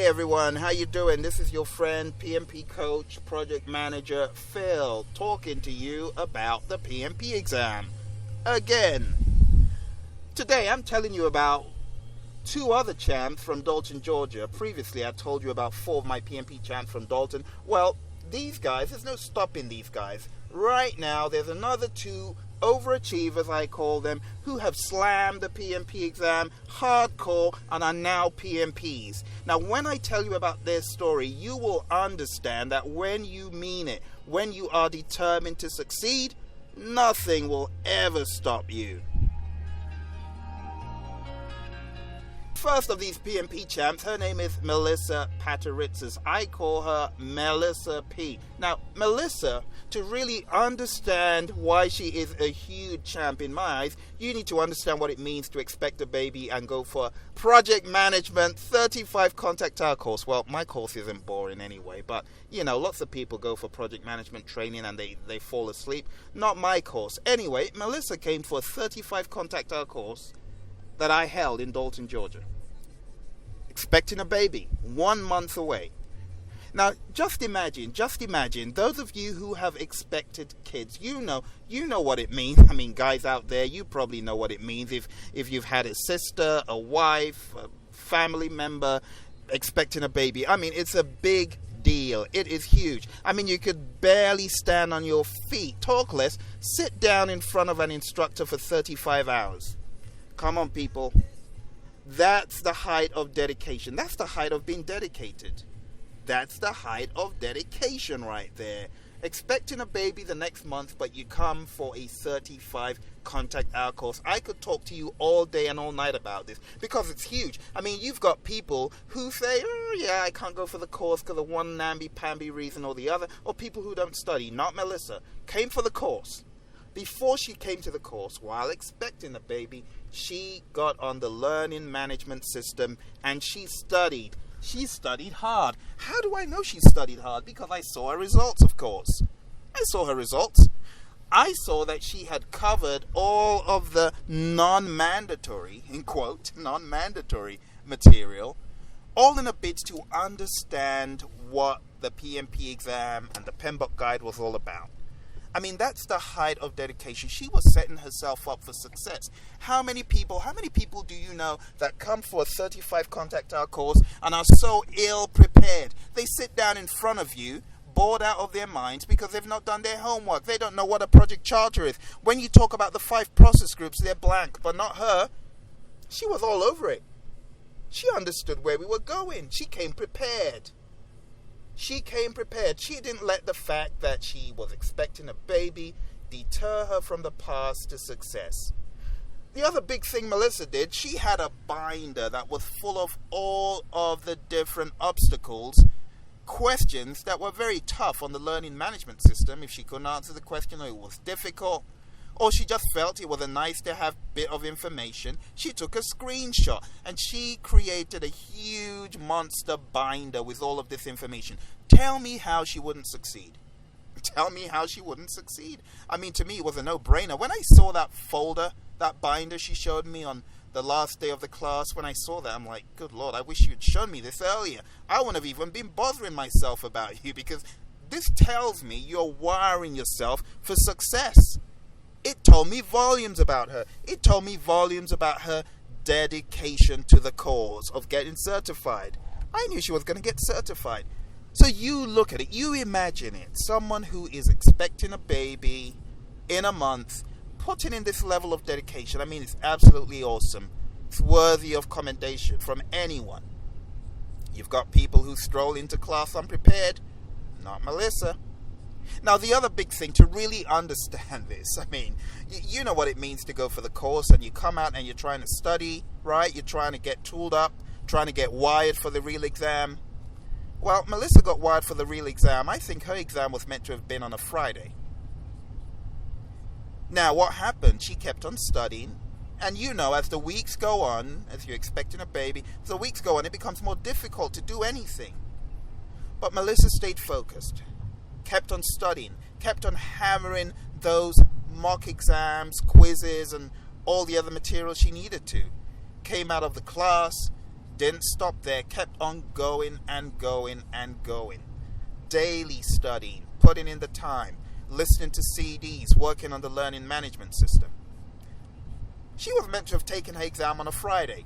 Hey everyone, how you doing? This is your friend, PMP coach, project manager Phil, talking to you about the PMP exam. Again, today I'm telling you about two other champs from Dalton, Georgia. Previously I told you about four of my PMP champs from Dalton. Well, these guys, there's no stopping these guys. Right now there's another two overachievers, I call them, who have slammed the PMP exam hardcore and are now PMPs. Now, when I tell you about their story, you will understand that when you mean it, when you are determined to succeed, nothing will ever stop you. First of these PMP champs, her name is Melissa Pateritzis. I call her Melissa P. Now, Melissa, to really understand why she is a huge champ in my eyes, you need to understand what it means to expect a baby and go for project management 35 contact hour course. Well, my course isn't boring anyway, but lots of people go for project management training and they fall asleep. Not my course. Anyway, Melissa came for a 35 contact hour course that I held in Dalton, Georgia. Expecting a baby, 1 month away. Now, just imagine, those of you who have expected kids, you know what it means. I mean, guys out there, you probably know what it means if you've had a sister, a wife, a family member expecting a baby. I mean, it's a big deal. It is huge. I mean, you could barely stand on your feet, talk less, sit down in front of an instructor for 35 hours. Come on, people. That's the height of dedication. That's the height of being dedicated. That's the height of dedication right there. Expecting a baby the next month, but you come for a 35 contact hour course. I could talk to you all day and all night about this because it's huge. I mean, you've got people who say, I can't go for the course because of one namby-pamby reason or the other, or people who don't study. Not Melissa. Came for the course. Before she came to the course, while expecting a baby, she got on the learning management system and she studied. She studied hard. How do I know she studied hard? Because I saw her results, of course. I saw her results. I saw that she had covered all of the non-mandatory, in quote, non-mandatory material, all in a bid to understand what the PMP exam and the PMBOK guide was all about. I mean, that's the height of dedication. She was setting herself up for success. How many people do you know that come for a 35 contact hour course and are so ill prepared? They sit down in front of you, bored out of their minds because they've not done their homework. They don't know what a project charter is. When you talk about the 5 process groups, they're blank, but not her. She was all over it. She understood where we were going. She came prepared. She came prepared. She didn't let the fact that she was expecting a baby deter her from the path to success. The other big thing Melissa did, she had a binder that was full of all of the different obstacles, questions that were very tough on the learning management system. If she couldn't answer the question or it was difficult, or she just felt it was a nice to have bit of information, she took a screenshot and she created a huge monster binder with all of this information. Tell me how she wouldn't succeed. Tell me how she wouldn't succeed. I mean, to me, it was a no-brainer. When I saw that folder, that binder she showed me on the last day of the class, when I saw that, I'm like, good Lord, I wish you'd shown me this earlier. I wouldn't have even been bothering myself about you because this tells me you're wiring yourself for success. It told me volumes about her. It told me volumes about her dedication to the cause of getting certified. I knew she was going to get certified. So you look at it, you imagine it. Someone who is expecting a baby in a month, putting in this level of dedication. I mean, it's absolutely awesome. It's worthy of commendation from anyone. You've got people who stroll into class unprepared. Not Melissa. Now, the other big thing to really understand this, I mean, you know what it means to go for the course and you come out and you're trying to study, right? You're trying to get tooled up, trying to get wired for the real exam. Well, Melissa got wired for the real exam. I think her exam was meant to have been on a Friday. Now, what happened? She kept on studying. And as the weeks go on, as you're expecting a baby, as the weeks go on, it becomes more difficult to do anything. But Melissa stayed focused. Kept on studying, kept on hammering those mock exams, quizzes, and all the other material she needed to. Came out of the class, Didn't stop there, kept on going and going and going. Daily studying, putting in the time, listening to CDs, working on the learning management system. She was meant to have taken her exam on a Friday.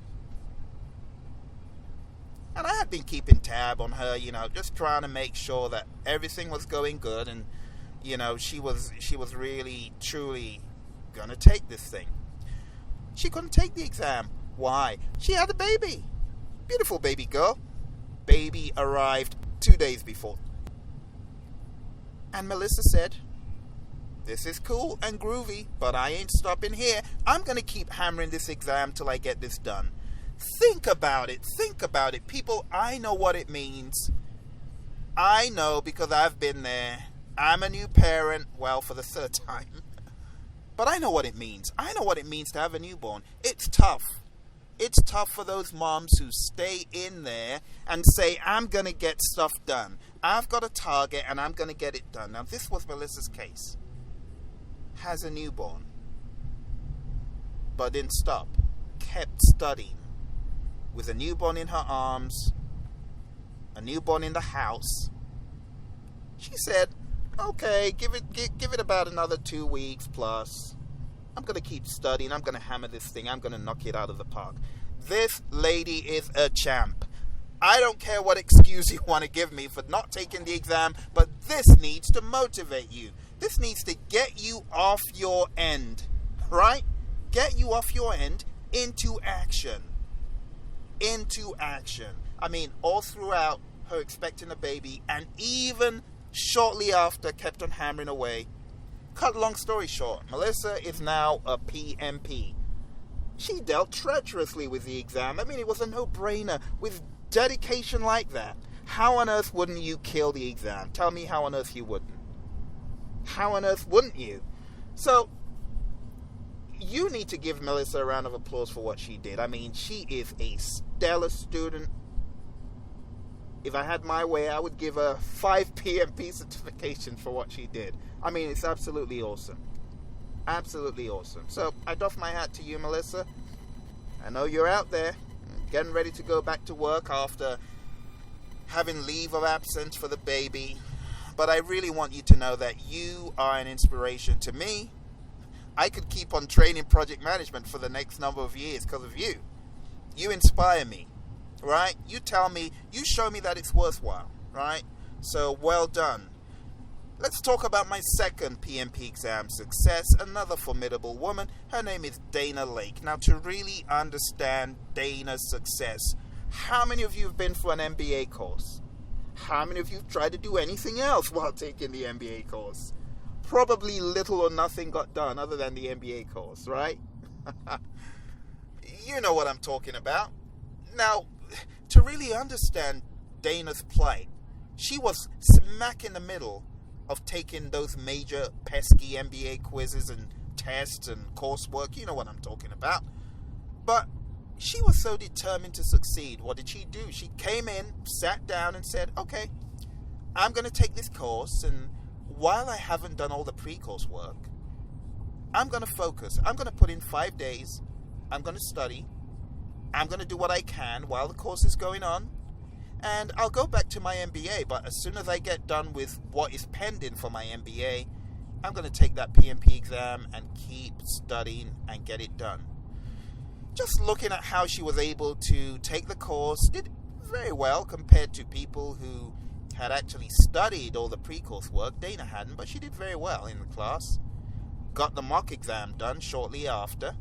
And I had been keeping tab on her, just trying to make sure that everything was going good, and, she was really, truly gonna take this thing. She couldn't take the exam. Why? She had a baby. Beautiful baby girl. Baby arrived 2 days before. And Melissa said, this is cool and groovy, but I ain't stopping here. I'm going to keep hammering this exam till I get this done. Think about it. People, I know what it means. I know because I've been there. I'm a new parent, well, for the third time. But I know what it means. I know what it means to have a newborn. It's tough. It's tough for those moms who stay in there and say, I'm going to get stuff done. I've got a target and I'm going to get it done. Now, this was Melissa's case. Has a newborn, but didn't stop. Kept studying. With a newborn in her arms, a newborn in the house. She said, okay, give it about another 2 weeks plus. I'm going to keep studying. I'm going to hammer this thing. I'm going to knock it out of the park. This lady is a champ. I don't care what excuse you want to give me for not taking the exam, but this needs to motivate you. This needs to get you off your end, right? Get you off your end into action. Into action. I mean, all throughout her expecting a baby, and even shortly after, kept on hammering away. Cut long story short, Melissa is now a PMP. She dealt treacherously with the exam. I mean, it was a no-brainer. With dedication like that, how on earth wouldn't you kill the exam? Tell me how on earth you wouldn't. How on earth wouldn't you? So, you need to give Melissa a round of applause for what she did. I mean, she is a stellar student. If I had my way, I would give her 5 PMP certifications for what she did. I mean, it's absolutely awesome. Absolutely awesome. So, I doff my hat to you, Melissa. I know you're out there, getting ready to go back to work after having leave of absence for the baby. But I really want you to know that you are an inspiration to me. I could keep on training project management for the next number of years because of you. You inspire me, right? You tell me, you show me that it's worthwhile, right? So well done. Let's talk about my second PMP exam success, another formidable woman. Her name is Dana Lake. Now, to really understand Dana's success, how many of you have been for an MBA course? How many of you have tried to do anything else while taking the MBA course? Probably little or nothing got done other than the MBA course, right? You know what I'm talking about. Now, to really understand Dana's plight, she was smack in the middle of taking those major pesky MBA quizzes and tests and coursework. You know what I'm talking about. But she was so determined to succeed. What did she do? She came in, sat down and said, okay, I'm going to take this course, and while I haven't done all the pre-course work, I'm going to focus. I'm going to put in 5 days. I'm going to study. I'm going to do what I can while the course is going on. And I'll go back to my MBA, but as soon as I get done with what is pending for my MBA, I'm going to take that PMP exam and keep studying and get it done. Just looking at how she was able to take the course, did very well compared to people who had actually studied all the pre-course work. Dana hadn't, but she did very well in the class. Got the mock exam done shortly after.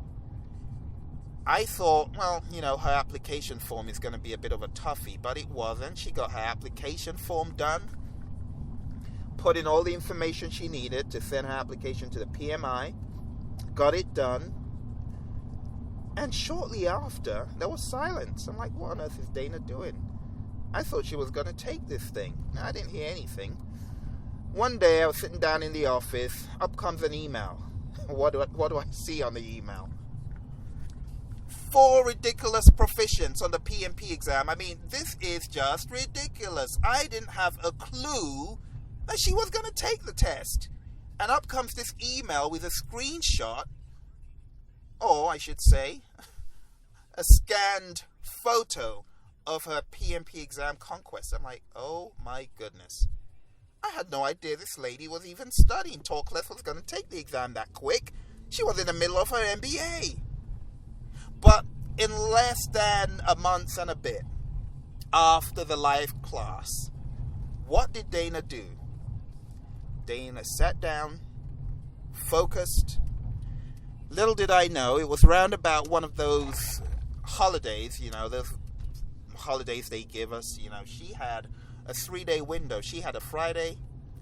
I thought, well, her application form is going to be a bit of a toughie, but it wasn't. She got her application form done, put in all the information she needed to send her application to the PMI, got it done, and shortly after, there was silence. I'm like, what on earth is Dana doing? I thought she was going to take this thing. I didn't hear anything. One day, I was sitting down in the office, up comes an email. What do I see on the email? 4 ridiculous proficients on the PMP exam. I mean, this is just ridiculous. I didn't have a clue that she was going to take the test. And up comes this email with a screenshot, or I should say, a scanned photo of her PMP exam conquest. I'm like, oh my goodness. I had no idea this lady was even studying. Talk less was going to take the exam that quick. She was in the middle of her MBA. But in less than a month and a bit after the live class, what did Dana do? Dana sat down, focused. Little did I know, it was round about one of those holidays, those holidays they give us. She had a 3-day window. She had a Friday,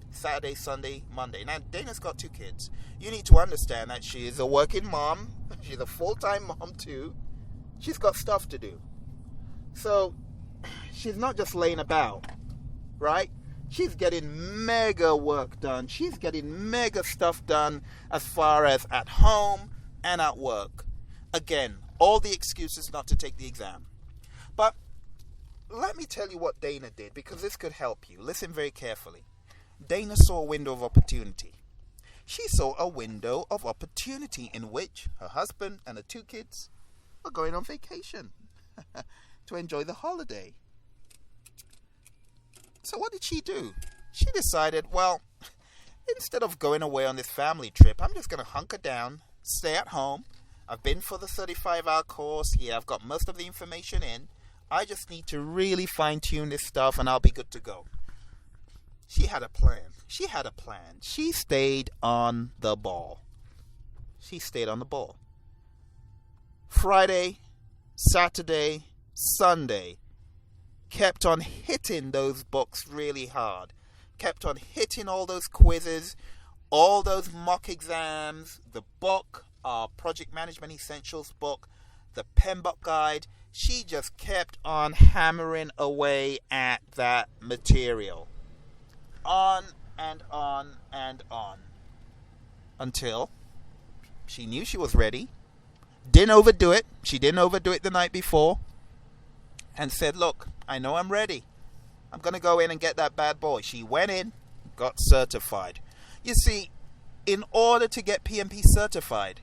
Saturday, Sunday, Monday. Now, Dana's got 2 kids. You need to understand that she is a working mom. She's a full-time mom, too. She's got stuff to do. So, she's not just laying about, right? She's getting mega work done. She's getting mega stuff done as far as at home and at work. Again, all the excuses not to take the exam. But let me tell you what Dana did, because this could help you. Listen very carefully. Dana saw a window of opportunity. She saw a window of opportunity in which her husband and the 2 kids are going on vacation to enjoy the holiday. So what did she do? She decided, well, instead of going away on this family trip, I'm just going to hunker down, stay at home. I've been for the 35-hour course. Yeah, I've got most of the information in. I just need to really fine-tune this stuff and I'll be good to go. She had a plan. She stayed on the ball. Friday, Saturday, Sunday, kept on hitting those books really hard. Kept on hitting all those quizzes, all those mock exams, the book, our Project Management Essentials book, the PMBOK guide. She just kept on hammering away at that material. On and on and on. Until she knew she was ready. Didn't overdo it. She didn't overdo it the night before. And said, look, I know I'm ready. I'm going to go in and get that bad boy. She went in, got certified. You see, in order to get PMP certified,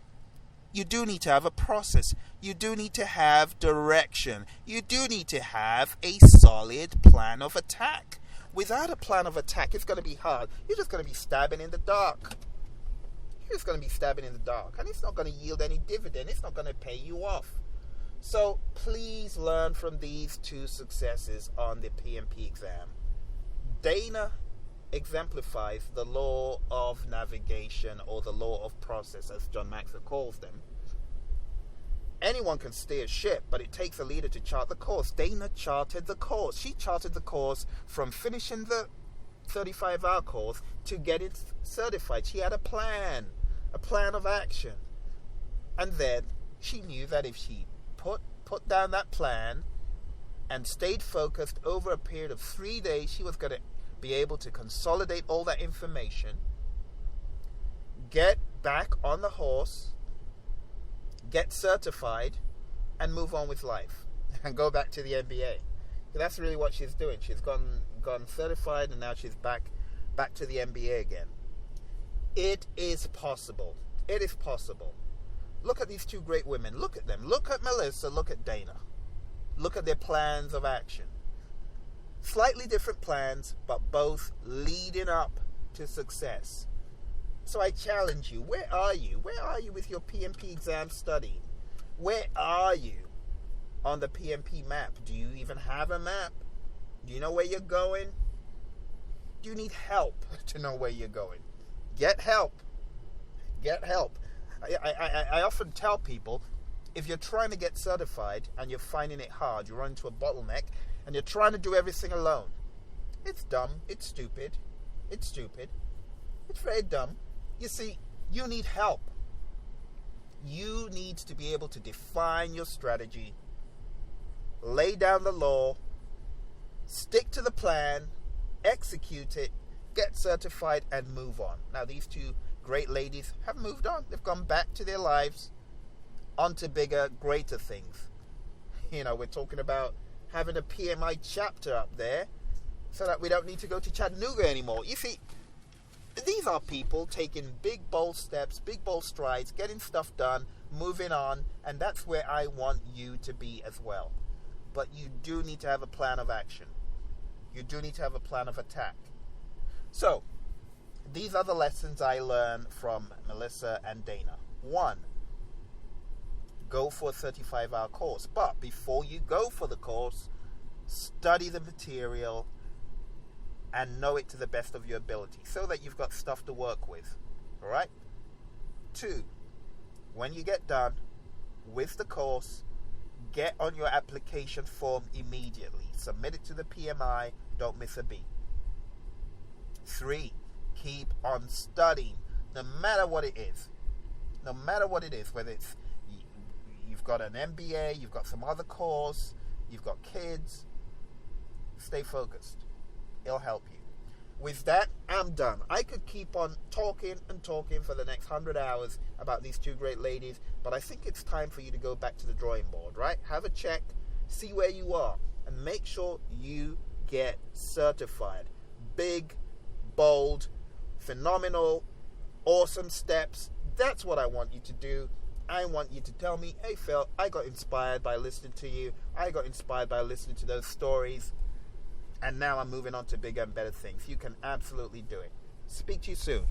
you do need to have a process. You do need to have direction. You do need to have a solid plan of attack. Without a plan of attack, it's going to be hard. You're just going to be stabbing in the dark. And it's not going to yield any dividend. It's not going to pay you off. So please learn from these 2 successes on the PMP exam. Dana exemplifies the law of navigation, or the law of process, as John Maxwell calls them. Anyone can steer a ship, but it takes a leader to chart the course. Dana charted the course. She charted the course from finishing the 35-hour course to get it certified. She had a plan of action. And then she knew that if she put down that plan and stayed focused over a period of 3 days, she was going to be able to consolidate all that information, get back on the horse, get certified, and move on with life and go back to the MBA. So that's really what she's doing. She's gone certified, and now she's back to the MBA again. It is possible. It is possible. Look at these 2 great women. Look at them. Look at Melissa. Look at Dana. Look at their plans of action. Slightly different plans, but both leading up to success. So I challenge you. Where are you? Where are you with your PMP exam study? Where are you on the PMP map? Do you even have a map? Do you know where you're going? Do you need help to know where you're going? Get help. Get help. I often tell people, if you're trying to get certified and you're finding it hard, you run into a bottleneck, and you're trying to do everything alone. It's dumb. It's stupid. It's very dumb. You see, you need help. You need to be able to define your strategy, lay down the law, stick to the plan, execute it, get certified, and move on. Now, these 2 great ladies have moved on. They've gone back to their lives, onto bigger, greater things. We're talking about having a PMI chapter up there so that we don't need to go to Chattanooga anymore. You see, these are people taking big, bold steps, big, bold strides, getting stuff done, moving on, and that's where I want you to be as well. but you do need to have a plan of action. You do need to have a plan of attack. So, these are the lessons I learned from Melissa and Dana. 1, go for a 35-hour course. But before you go for the course, study the material and know it to the best of your ability so that you've got stuff to work with. All right? 2, when you get done with the course, get on your application form immediately. Submit it to the PMI. Don't miss a beat. 3, keep on studying, no matter what it is. No matter what it is, whether it's you've got an MBA, you've got some other course, you've got kids, stay focused. It'll help you. With that, I'm done. I could keep on talking and talking for the next 100 hours about these two great ladies, but I think it's time for you to go back to the drawing board, right? Have a check, see where you are, and make sure you get certified. Big, bold, phenomenal, awesome steps. That's what I want you to do. I want you to tell me, hey Phil, I got inspired by listening to you. I got inspired by listening to those stories. And now I'm moving on to bigger and better things. You can absolutely do it. Speak to you soon.